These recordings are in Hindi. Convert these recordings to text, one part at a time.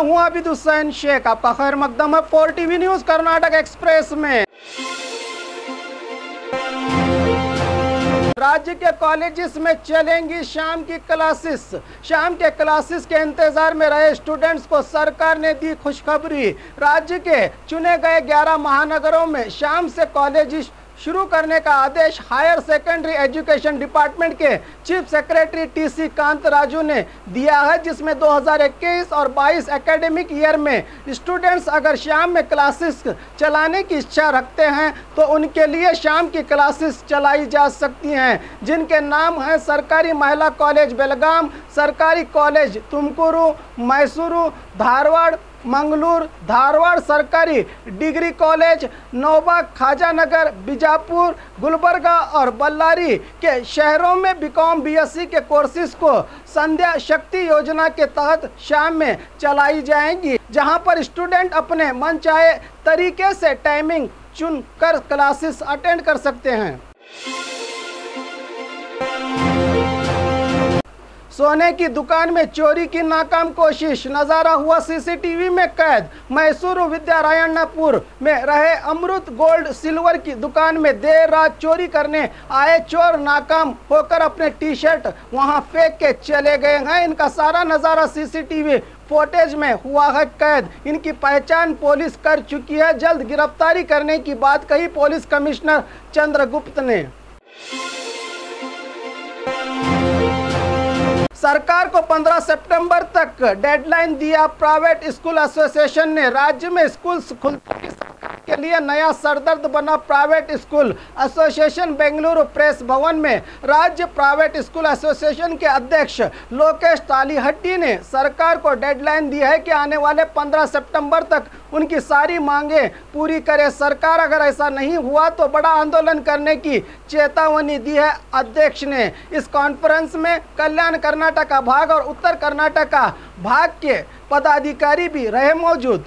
हूं आबिद हुसैन शेख, आपका खैर मकदम है 4 टीवी न्यूज कर्नाटक एक्सप्रेस में। राज्य के कॉलेजेस में चलेंगी शाम की क्लासेस। शाम के क्लासेस के इंतजार में रहे स्टूडेंट्स को सरकार ने दी खुशखबरी। राज्य के चुने गए 11 महानगरों में शाम से कॉलेज शुरू करने का आदेश हायर सेकेंडरी एजुकेशन डिपार्टमेंट के chief secretary TC Kant Raju ने दिया है, जिसमें 2021 और 22 एकेडमिक ईयर में स्टूडेंट्स अगर शाम में क्लासेस चलाने की इच्छा रखते हैं तो उनके लिए शाम की क्लासेस चलाई जा सकती हैं, जिनके नाम हैं सरकारी महिला कॉलेज बेलगाम, सरकारी कॉलेज तुमकुरू, मैसूरू, धारवाड़, मंगलूर, धारवाड़ सरकारी degree college, nova, खाजानगर, Bijapur, Gulbarga और बल्लारी के शहरों में बीकॉम बीएससी के कोर्सेज को संध्या शक्ति योजना के तहत शाम में चलाई जाएंगी, जहां पर स्टूडेंट अपने मनचाहे तरीके से टाइमिंग चुनकर क्लासेस अटेंड कर सकते हैं। सोने की दुकान में चोरी की नाकाम कोशिश, नजारा हुआ सीसीटीवी में कैद। मैसूरू विद्यारायणपुर में रहे अमृत गोल्ड सिल्वर की दुकान में देर रात चोरी करने आए चोर नाकाम होकर अपने टी शर्ट वहां फेंक के चले गए हैं। इनका सारा नजारा सीसीटीवी फुटेज में हुआ है कैद। इनकी पहचान पुलिस कर चुकी है। जल्द गिरफ्तारी करने की बात कही पुलिस कमिश्नर चंद्रगुप्त ने। सरकार को 15 सितंबर तक डेडलाइन दिया प्राइवेट स्कूल एसोसिएशन ने। राज्य में स्कूल खुलने के लिए नया सरदर्द बना private school association. Bengaluru press भवन में राज्य प्राइवेट स्कूल एसोसिएशन के अध्यक्ष लोकेश तालीहट्टी ने सरकार को डेडलाइन दी है कि आने वाले 15 सितंबर तक उनकी सारी मांगें पूरी करे। सरकार अगर ऐसा नहीं हुआ तो बड़ा आंदोलन करने की चेतावनी दी है अध्यक्ष ने। इस कॉन्फ्रेंस में कल्याण कर्नाटक भाग और उत्तर कर्नाटक भाग के पदाधिकारी भी रहे मौजूद।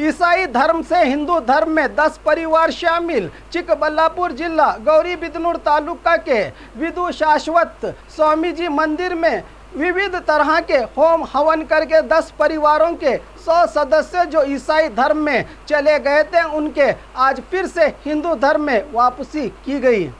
ईसाई धर्म से हिंदू धर्म में 10 परिवार शामिल। चिकबल्लापुर जिला गौरीबिदनूर तालुका के विदु शाश्वत स्वामी जी मंदिर में विविध तरह के होम हवन करके 10 परिवारों के 100 सदस्य जो ईसाई धर्म में चले गए थे, उनके आज फिर से हिंदू धर्म में वापसी की गई।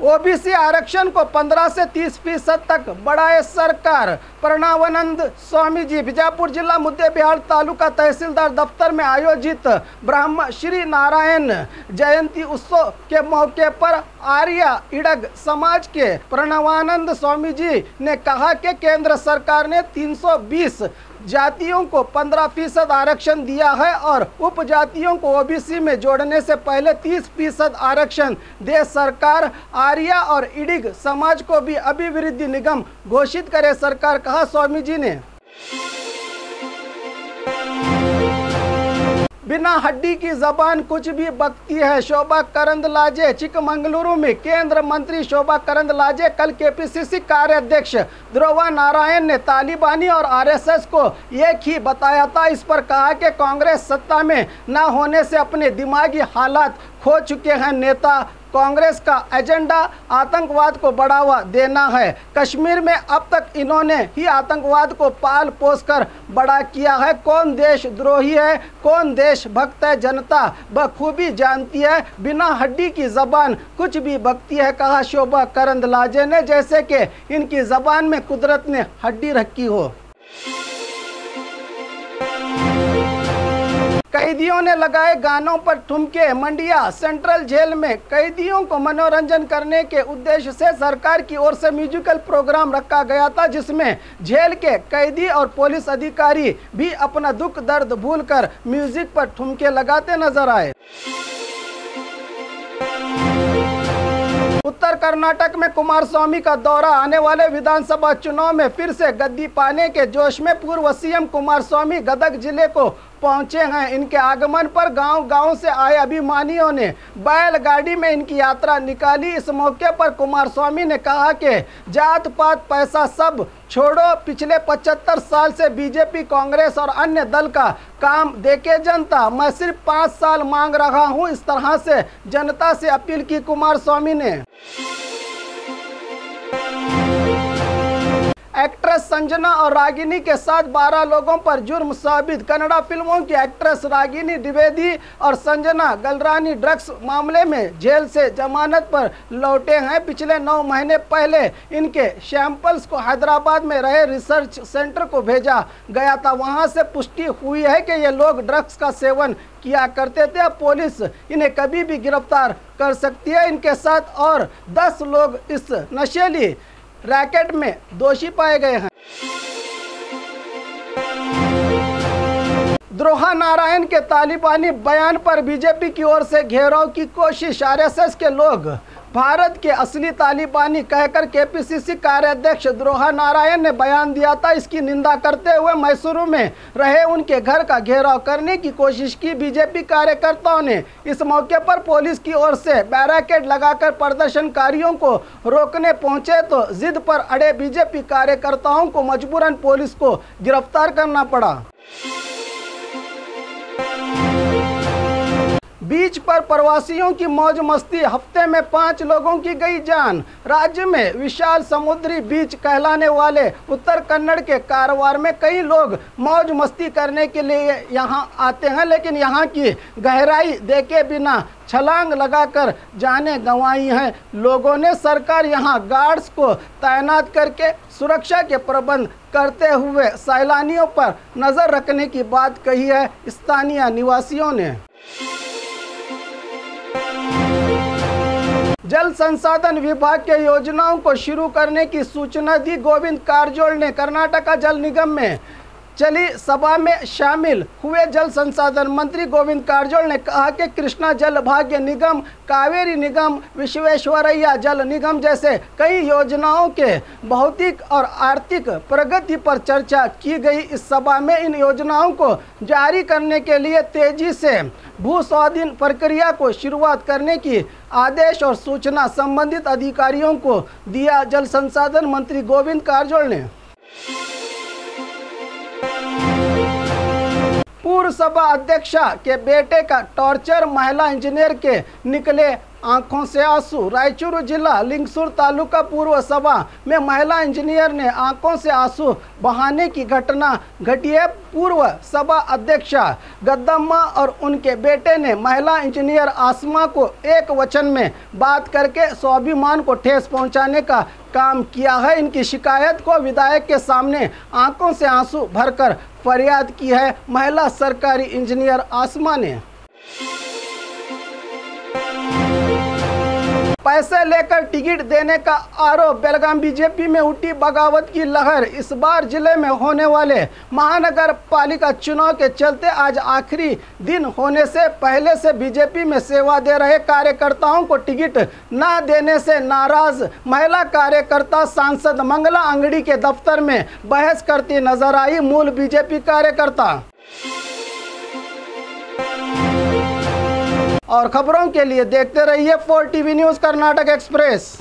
ओबीसी आरक्षण को 15 से 30% तक बढ़ाए सरकार। प्रणवानंद स्वामी जी बीजापुर जिला मुद्देबिहार तालुका तहसीलदार दफ्तर में आयोजित ब्रह्म श्री नारायण जयंती उत्सव के मौके पर आर्य इडग समाज के प्रणवानंद स्वामी जी ने कहा कि केंद्र सरकार ने 320 जातियों को 15% आरक्षण दिया है और उपजातियों को ओबीसी में जोड़ने से पहले 30% आरक्षण दे। सरकार आर्य और इडिग समाज को भी अभिवृद्धि निगम घोषित करे सरकार, कहा स्वामी जी ने। बिना हड्डी की जबान कुछ भी बकती है, शोभा करंदलाजे। चिकमंगलुरु में केंद्र मंत्री शोभा करंदलाजे कल केपीसीसी कार्याध्यक्ष ध्रुवा नारायण ने तालिबानी और आरएसएस को एक ही बताया था। इस पर कहा कि कांग्रेस सत्ता में न होने से अपने दिमागी हालात खो चुके हैं नेता। कांग्रेस का एजेंडा आतंकवाद को बढ़ावा देना है। कश्मीर में अब तक इन्होंने ही आतंकवाद को पाल पोस कर बड़ा किया है। कौन देशद्रोही है, कौन देशभक्त है, जनता बखूबी जानती है। बिना हड्डी की जबान कुछ भी बकती है, कहा शोभा करंदलाजे ने, जैसे कि इनकी जबान में कुदरत ने हड्डी रखी हो। कैदियों ने लगाए गानों पर ठुमके। मंडिया सेंट्रल जेल में कैदियों को मनोरंजन करने के उद्देश्य से सरकार की ओर से म्यूजिकल प्रोग्राम रखा गया था, जिसमें जेल के कैदी और पुलिस अधिकारी भी अपना दुख दर्द भूलकर म्यूजिक पर ठुमके लगाते नजर आए। उत्तर कर्नाटक में कुमारस्वामी का दौरा। आने वाले विधानसभा चुनाव में फिर से गद्दी पाने के जोश में पूर्व सीएम कुमारस्वामी गदग जिले को पहुंचे हैं। इनके आगमन पर गांव-गांव से आए अभिमानियों ने बैलगाड़ी में इनकी यात्रा निकाली। इस मौके पर कुमारस्वामी ने कहा कि जात पात पैसा सब छोड़ो, पिछले 75 साल से बीजेपी, कांग्रेस और अन्य दल का काम देके जनता, मैं सिर्फ 5 साल मांग रहा हूं। इस तरह से जनता से अपील की कुमारस्वामी ने। एक्ट्रेस संजना और रागिनी के साथ 12 लोगों पर जुर्म साबित। कन्नड़ा फिल्मों की एक्ट्रेस रागिनी द्विवेदी और संजना गलरानी ड्रग्स मामले में जेल से जमानत पर लौटे हैं। पिछले 9 महीने पहले इनके सैंपल्स को हैदराबाद में रहे रिसर्च सेंटर को भेजा गया था। वहां से पुष्टि हुई है कि ये लोग ड्रग्स का सेवन किया करते थे। अब पुलिस इन्हें कभी भी गिरफ्तार कर सकती है। इनके साथ और 10 लोग इस नशेली रैकेट में दोषी पाए गए हैं। द्रोहा नारायण के तालिबानी बयान पर बीजेपी की ओर से घेराव की कोशिश। आरएसएस के लोग भारत के असली तालिबानी कहकर केपीसीसी कार्याध्यक्ष द्रोहा नारायण ने बयान दिया था। इसकी निंदा करते हुए मैसूरू में रहे उनके घर का घेराव करने की कोशिश की। बीजेपी कार्यकर्ताओं ने इस मौके पर पुलिस की ओर से बैरिकेड लगाकर प्रदर्शनकारियों को रोकने पहुंचे तो जिद पर अड़े बीजेपी कार्यकर्ताओं को मजबूरन पुलिस को गिरफ्तार करना पड़ा। बीच पर प्रवासियों की मौज मस्ती, हफ्ते में 5 लोगों की गई जान। राज्य में विशाल समुद्री बीच कहलाने वाले उत्तर कन्नड़ के कारवार में कई लोग मौज मस्ती करने के लिए यहां आते हैं, लेकिन यहां की गहराई देखे बिना छलांग लगाकर जाने गंवाई हैं। लोगों ने सरकार यहां गार्ड्स को तैनात करके सुरक्षा के प्रबंध करते हुए सैलानियों पर नजर रखने की बात कही है। स्थानीय निवासियों ने जल संसाधन विभाग के योजनाओं को शुरू करने की सूचना दी। गोविंद कारजोल ने कर्नाटका जल निगम में चली सभा में शामिल हुए। जल संसाधन मंत्री गोविंद कारजोल ने कहा कि कृष्णा जल भाग्य निगम, कावेरी निगम, विश्वेश्वरैया जल निगम जैसे कई योजनाओं के भौतिक और आर्थिक प्रगति पर चर्चा की गई। इस सभा में इन योजनाओं को जारी करने के लिए तेजी से भू स्वाधीन प्रक्रिया को शुरुआत करने की आदेश और सूचना संबंधित अधिकारियों को दिया। जल संसाधन मंत्री गोविंद कारजोल ने पूर्व सभा अध्यक्षा के बेटे का टॉर्चर, महिला इंजीनियर के निकले आंखों से आंसू। रायचूर जिला लिंगसूर तालुका पूर्व सभा में महिला इंजीनियर ने आंखों से आंसू बहाने की घटना घटी है। पूर्व सभा अध्यक्षा गद्दम्मा और उनके बेटे ने महिला इंजीनियर आसमा को एक वचन में बात करके स्वाभिमान को ठेस पहुंचाने का काम किया है। इनकी शिकायत को विधायक के सामने आंखों से आंसू भरकर फरियाद की है महिला सरकारी इंजीनियर आसमा ने। पैसे लेकर टिकट देने का आरोप। बेलगाम बीजेपी में उठी बगावत की लहर। इस बार जिले में होने वाले महानगर पालिका चुनाव के चलते आज आखिरी दिन होने से पहले से बीजेपी में सेवा दे रहे कार्यकर्ताओं को टिकट न देने से नाराज महिला कार्यकर्ता सांसद मंगला अंगड़ी के दफ्तर में बहस करती नजर आई। मूल बीजेपी कार्यकर्ता। और खबरों के लिए देखते रहिए 4 टीवी न्यूज़ कर्नाटक एक्सप्रेस।